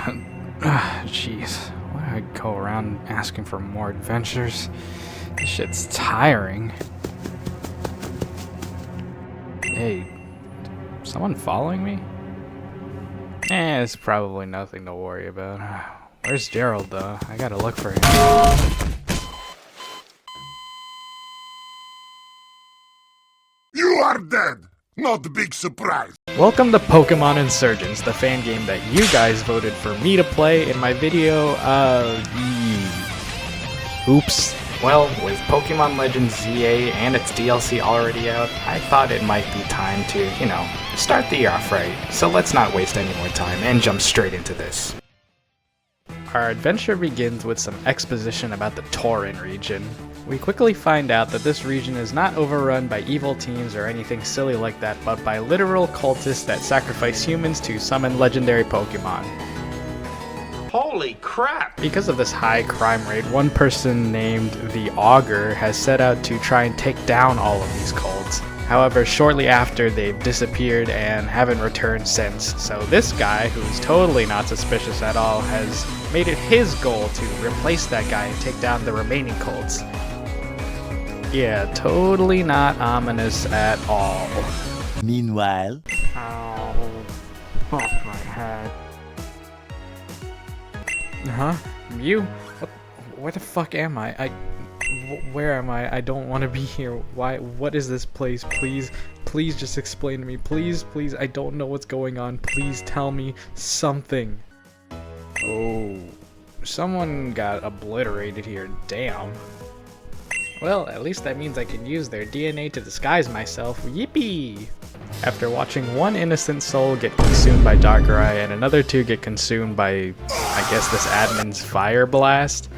Jeez. Why do I go around asking for more adventures? This shit's tiring. Hey, someone following me? It's probably nothing to worry about. Where's Gerald, though? I gotta look for him. You are dead! Not a big surprise! Welcome to Pokémon Insurgence, the fan game that you guys voted for me to play in my video, Oops. Well, with Pokemon Legends ZA and its DLC already out, I thought it might be time to, start the year off right. So let's not waste any more time and jump straight into this. Our adventure begins with some exposition about the Tauren region. We quickly find out that this region is not overrun by evil teams or anything silly like that, but by literal cultists that sacrifice humans to summon legendary Pokemon. Holy crap! Because of this high crime rate, one person named the Augur has set out to try and take down all of these cults. However, shortly after, they've disappeared and haven't returned since. So this guy, who's totally not suspicious at all, has made it his goal to replace that guy and take down the remaining cults. Yeah, totally not ominous at all. Meanwhile... Oh, fuck my head. Huh? You? Where the fuck am I? Where am I? I don't want to be here. Why? What is this place? Please just explain to me. Please, I don't know what's going on. Please tell me something. Oh, someone got obliterated here. Damn. Well, at least that means I can use their DNA to disguise myself. Yippee! After watching one innocent soul get consumed by Darkrai and another two get consumed by, I guess, this admin's fire blast,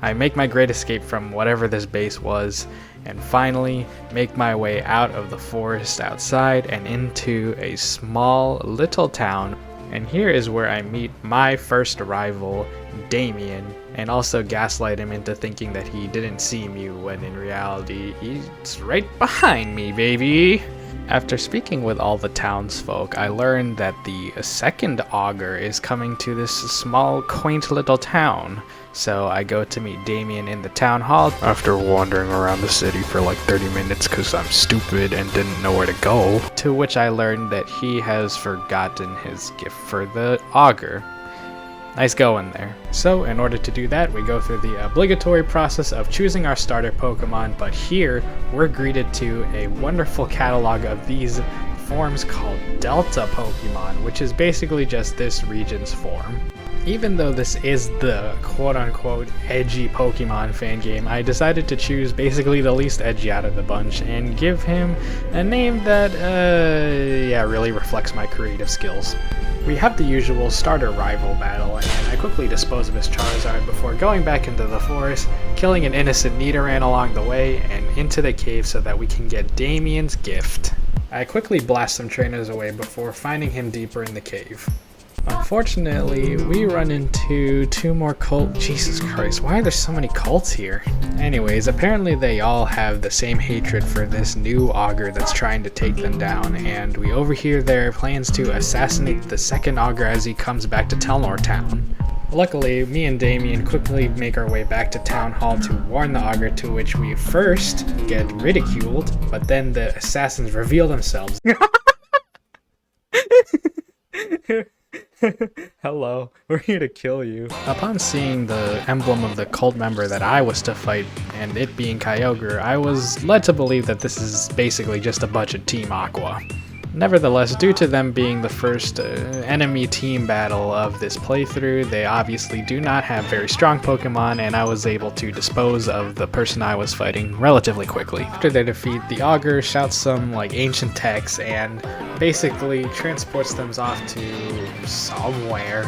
I make my great escape from whatever this base was, and finally make my way out of the forest outside and into a small little town. And here is where I meet my first rival, Damien, and also gaslight him into thinking that he didn't see me when in reality he's right behind me, baby! After speaking with all the townsfolk, I learned that the second Augur is coming to this small, quaint little town. So I go to meet Damien in the town hall after wandering around the city for like 30 minutes because I'm stupid and didn't know where to go. To which I learned that he has forgotten his gift for the Augur. Nice going there. So in order to do that, we go through the obligatory process of choosing our starter Pokemon, but here we're greeted to a wonderful catalog of these forms called Delta Pokemon, which is basically just this region's form. Even though this is the quote-unquote edgy Pokemon fan game, I decided to choose basically the least edgy out of the bunch and give him a name that, really reflects my creative skills. We have the usual starter rival battle, and I quickly dispose of his Charizard before going back into the forest, killing an innocent Nidoran along the way, and into the cave so that we can get Damien's gift. I quickly blast some trainers away before finding him deeper in the cave. Unfortunately, we run into two more cults. Jesus Christ, why are there so many cults here? Anyways, apparently they all have the same hatred for this new Augur that's trying to take them down, and we overhear their plans to assassinate the second Augur as he comes back to Telnor Town. Luckily, me and Damien quickly make our way back to Town Hall to warn the Augur, to which we first get ridiculed, but then the assassins reveal themselves. Hello, we're here to kill you. Upon seeing the emblem of the cult member that I was to fight, and it being Kyogre, I was led to believe that this is basically just a bunch of Team Aqua. Nevertheless, due to them being the first enemy team battle of this playthrough, they obviously do not have very strong Pokemon, and I was able to dispose of the person I was fighting relatively quickly. After their defeat, the Augur shouts some ancient text and basically transports them off to somewhere.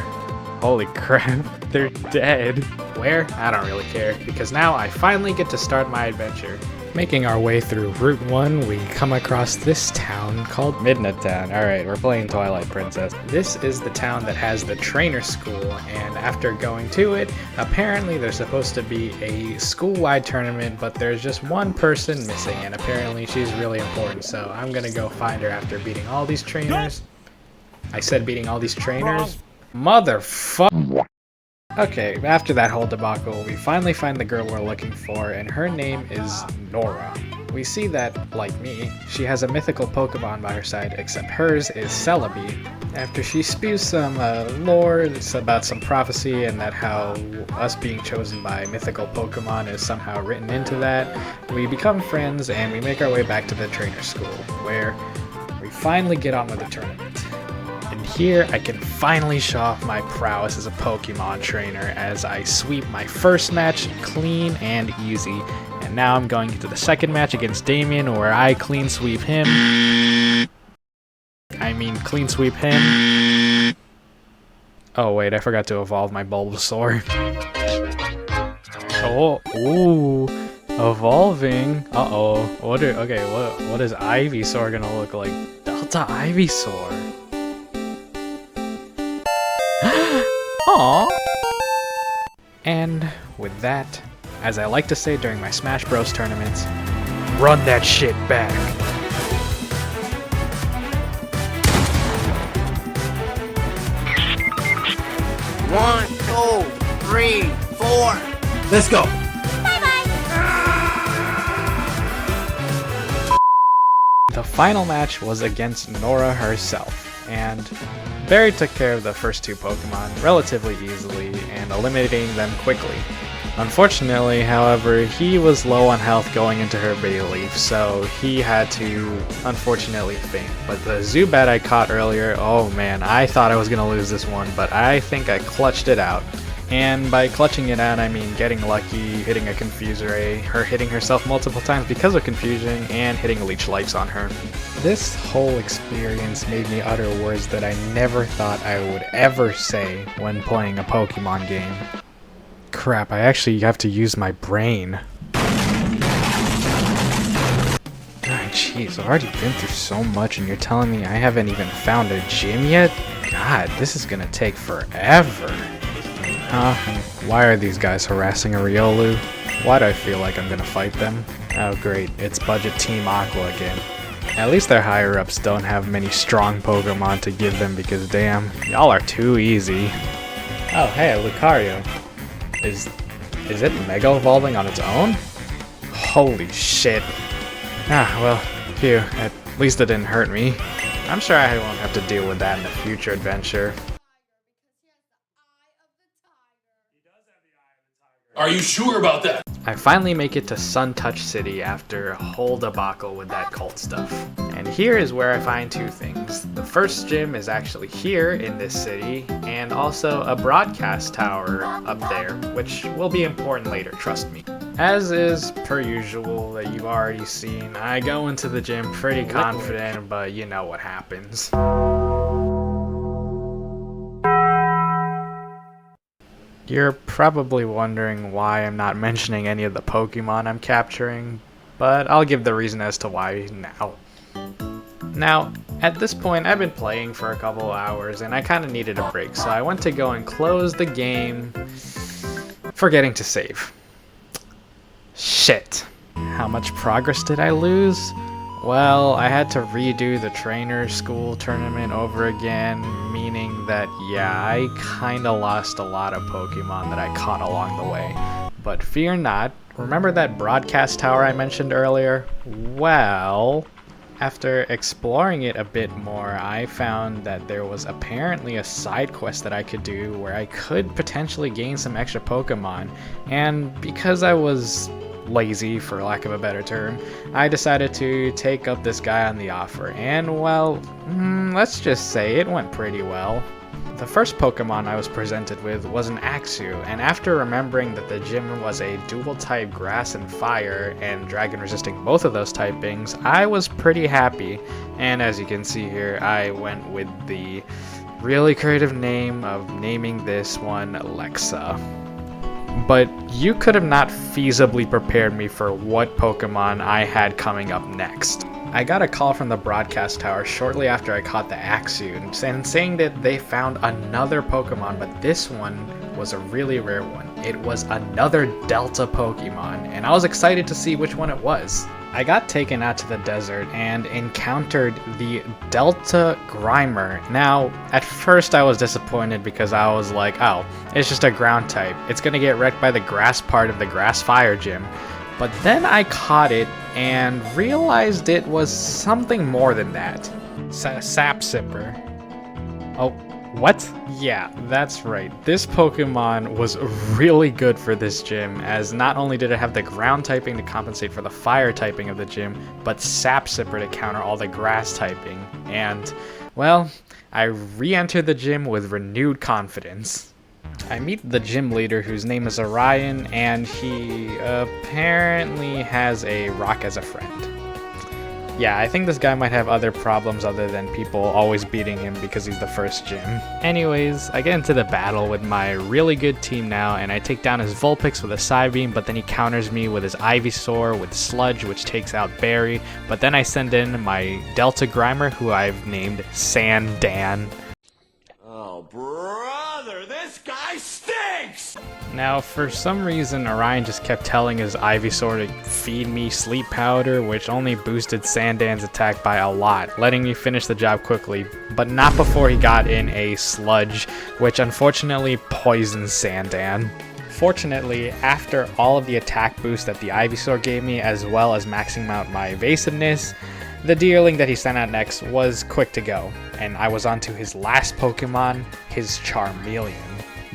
Holy crap, they're dead. Where? I don't really care, because now I finally get to start my adventure. Making our way through Route 1, we come across this town called Midnight Town. Alright, we're playing Twilight Princess. This is the town that has the trainer school, and after going to it, apparently there's supposed to be a school-wide tournament, but there's just one person missing, and apparently she's really important, so I'm gonna go find her after beating all these trainers. I said beating all these trainers? Motherfucker. Okay, after that whole debacle, we finally find the girl we're looking for, and her name is Nora. We see that, like me, she has a mythical Pokemon by her side, except hers is Celebi. After she spews some lore, it's about some prophecy and that how us being chosen by mythical Pokemon is somehow written into that, we become friends and we make our way back to the trainer school, where we finally get on with the tournament. And here I can finally show off my prowess as a Pokemon trainer as I sweep my first match clean and easy. And now I'm going into the second match against Damien where I clean sweep him. Clean sweep him. Oh wait, I forgot to evolve my Bulbasaur. Oh, ooh, evolving. Uh-oh. What is Ivysaur gonna look like? Delta Ivysaur. Aww. And with that, as I like to say during my Smash Bros tournaments, run that shit back. One, two, three, four. Let's go. The final match was against Nora herself, and Barry took care of the first two Pokemon relatively easily and eliminating them quickly. Unfortunately, however, he was low on health going into her Bayleaf, so he had to unfortunately faint. But the Zubat I caught earlier, oh man, I thought I was going to lose this one, but I think I clutched it out. And by clutching it out, I mean getting lucky, hitting a Confuser Ray, her hitting herself multiple times because of confusion, and hitting Leech Lights on her. This whole experience made me utter words that I never thought I would ever say when playing a Pokemon game. Crap, I actually have to use my brain. Jeez, I've already been through so much and you're telling me I haven't even found a gym yet? God, this is gonna take forever. Why are these guys harassing a Riolu? Why do I feel like I'm gonna fight them? Oh great, it's budget Team Aqua again. At least their higher-ups don't have many strong Pokemon to give them because damn, y'all are too easy. Oh hey, Lucario. Is it Mega Evolving on its own? Holy shit. Well, phew, at least it didn't hurt me. I'm sure I won't have to deal with that in a future adventure. Are you sure about that? I finally make it to Sun Touch City after a whole debacle with that cult stuff. And here is where I find two things. The first gym is actually here in this city, and also a broadcast tower up there, which will be important later, trust me. As is per usual that you've already seen, I go into the gym pretty confident, but you know what happens. You're probably wondering why I'm not mentioning any of the Pokemon I'm capturing, but I'll give the reason as to why now. Now, at this point, I've been playing for a couple hours and I kind of needed a break, so I went to go and close the game, forgetting to save. Shit. How much progress did I lose? Well, I had to redo the trainer school tournament over again, meaning that, yeah, I kinda lost a lot of Pokemon that I caught along the way. But fear not, remember that broadcast tower I mentioned earlier? Well, after exploring it a bit more, I found that there was apparently a side quest that I could do where I could potentially gain some extra Pokemon, and because I was lazy, for lack of a better term, I decided to take up this guy on the offer, and well, let's just say it went pretty well. The first Pokemon I was presented with was an Axew, and after remembering that the gym was a dual type grass and fire, and dragon resisting both of those typings, I was pretty happy, and as you can see here, I went with the really creative name of naming this one Alexa. But you could have not feasibly prepared me for what Pokemon I had coming up next. I got a call from the broadcast tower shortly after I caught the Axew and saying that they found another Pokemon, but this one was a really rare one. It was another Delta Pokemon, and I was excited to see which one it was. I got taken out to the desert and encountered the Delta Grimer. Now, at first I was disappointed because I was like, oh, it's just a ground type. It's gonna get wrecked by the grass part of the grass fire gym. But then I caught it and realized it was something more than that. Sap Sipper. Oh, what? Yeah, that's right. This Pokemon was really good for this gym, as not only did it have the ground typing to compensate for the fire typing of the gym, but Sap Sipper to counter all the grass typing. And, well, I re-entered the gym with renewed confidence. I meet the gym leader, whose name is Orion, and he apparently has a rock as a friend. Yeah, I think this guy might have other problems other than people always beating him because he's the first gym. Anyways, I get into the battle with my really good team now, and I take down his Vulpix with a Psybeam, but then he counters me with his Ivysaur with Sludge, which takes out Berry, but then I send in my Delta Grimer, who I've named Sandan. Oh, brother, this guy stinks! Now, for some reason, Orion just kept telling his Ivysaur to feed me sleep powder, which only boosted Sandan's attack by a lot, letting me finish the job quickly, but not before he got in a Sludge, which unfortunately poisoned Sandan. Fortunately, after all of the attack boost that the Ivysaur gave me, as well as maxing out my evasiveness, the Deerling that he sent out next was quick to go, and I was on to his last Pokemon, his Charmeleon.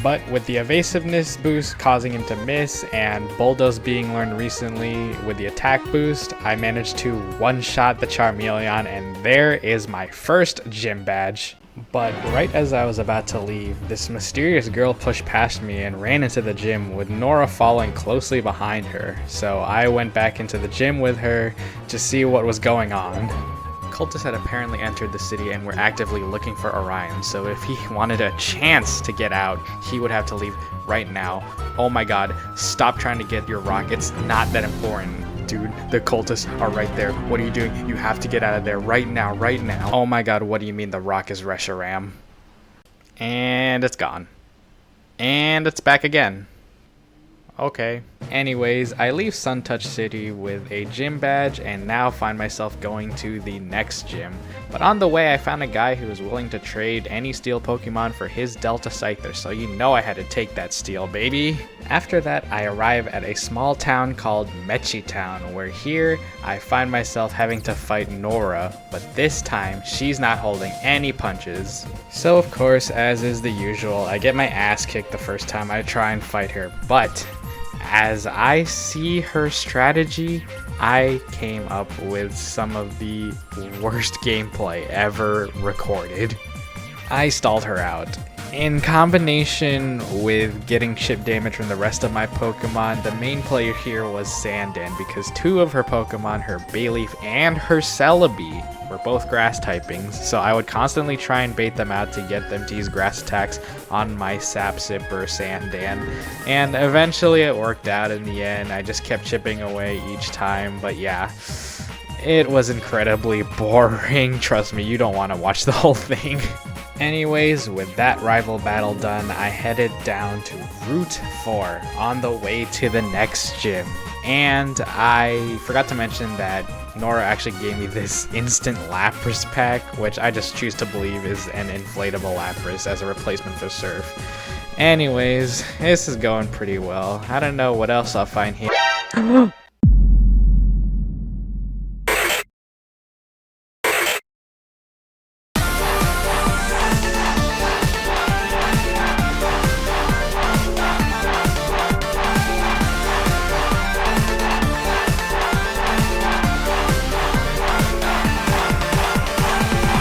But with the evasiveness boost causing him to miss, and Bulldoze being learned recently with the attack boost, I managed to one-shot the Charmeleon, and there is my first gym badge. But right as I was about to leave, this mysterious girl pushed past me and ran into the gym with Nora following closely behind her. So I went back into the gym with her to see what was going on. Cultists had apparently entered the city and were actively looking for Orion, so if he wanted a chance to get out, he would have to leave right now. Oh my god, stop trying to get your rock, it's not that important. Dude, the cultists are right there. What are you doing? You have to get out of there right now, right now. Oh my god, what do you mean the rock is Reshiram? And it's gone. And it's back again. Okay. Anyways, I leave Suntouch City with a gym badge and now find myself going to the next gym. But on the way, I found a guy who was willing to trade any steel Pokemon for his Delta Scyther, so you know I had to take that steel, baby. After that, I arrive at a small town called Mechi Town, where here I find myself having to fight Nora, but this time she's not holding any punches. So of course, as is the usual, I get my ass kicked the first time I try and fight her, but as I see her strategy, I came up with some of the worst gameplay ever recorded. I stalled her out. In combination with getting chip damage from the rest of my Pokemon, the main player here was Sandan, because two of her Pokemon, her Bayleaf and her Celebi, were both grass typings, so I would constantly try and bait them out to get them to use grass attacks on my Sap Sipper Sandan, and eventually it worked out in the end. I just kept chipping away each time, but yeah, it was incredibly boring. Trust me, you don't want to watch the whole thing. Anyways, with that rival battle done, I headed down to Route 4 on the way to the next gym. And I forgot to mention that Nora actually gave me this instant Lapras pack, which I just choose to believe is an inflatable Lapras as a replacement for Surf. Anyways, this is going pretty well. I don't know what else I'll find here.